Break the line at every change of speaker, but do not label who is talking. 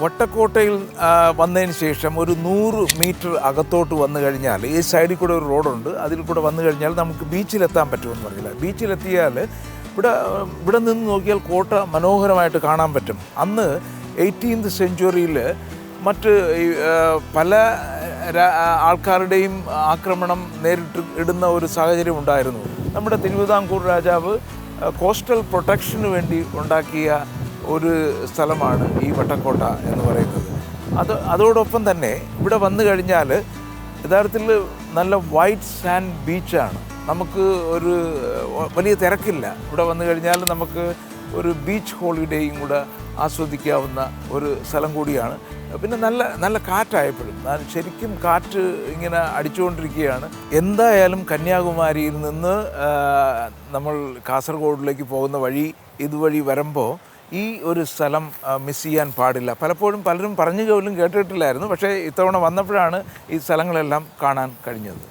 വട്ടക്കോട്ടയിൽ വന്നതിന് ശേഷം ഒരു 100 മീറ്റർ അകത്തോട്ട് വന്നു കഴിഞ്ഞാൽ ഈ സൈഡിൽ കൂടെ ഒരു റോഡുണ്ട്, അതിൽ കൂടെ വന്നു കഴിഞ്ഞാൽ നമുക്ക് ബീച്ചിലെത്താൻ പറ്റുമെന്ന് പറഞ്ഞില്ല. ബീച്ചിലെത്തിയാൽ ഇവിടെ നിന്ന് നോക്കിയാൽ കോട്ട മനോഹരമായിട്ട് കാണാൻ പറ്റും. അന്ന് 18th സെഞ്ച്വറിയിൽ മറ്റ് പല ആൾക്കാരുടെയും ആക്രമണം നേരിട്ട് ഇടുന്ന ഒരു സാഹചര്യം ഉണ്ടായിരുന്നു. നമ്മുടെ തിരുവിതാംകൂർ രാജാവ് കോസ്റ്റൽ പ്രൊട്ടക്ഷന് വേണ്ടി ഉണ്ടാക്കിയ ഒരു സ്ഥലമാണ് ഈ വട്ടക്കോട്ട എന്ന് പറയുന്നത്. അതോടൊപ്പം തന്നെ ഇവിടെ വന്നു കഴിഞ്ഞാൽ യഥാർത്ഥത്തിൽ നല്ല വൈറ്റ് സാൻഡ് ബീച്ചാണ്. നമുക്ക് ഒരു വലിയ തിരക്കില്ല. ഇവിടെ വന്നു കഴിഞ്ഞാൽ നമുക്ക് ഒരു ബീച്ച് ഹോളിഡേയും കൂടെ ആസ്വദിക്കാവുന്ന ഒരു സ്ഥലം കൂടിയാണ്. പിന്നെ നല്ല കാറ്റായപ്പോഴും ശരിക്കും കാറ്റ് ഇങ്ങനെ അടിച്ചുകൊണ്ടിരിക്കുകയാണ്. എന്തായാലും കന്യാകുമാരിയിൽ നിന്ന് നമ്മൾ കാസർഗോഡിലേക്ക് പോകുന്ന വഴി ഇതുവഴി വരുമ്പോൾ ഈ ഒരു സ്ഥലം മിസ് ചെയ്യാൻ പാടില്ല. പലപ്പോഴും പലരും പറഞ്ഞു പോലും കേട്ടിട്ടില്ലായിരുന്നു. പക്ഷേ ഇത്തവണ വന്നപ്പോഴാണ് ഈ സ്ഥലങ്ങളെല്ലാം കാണാൻ കഴിഞ്ഞത്.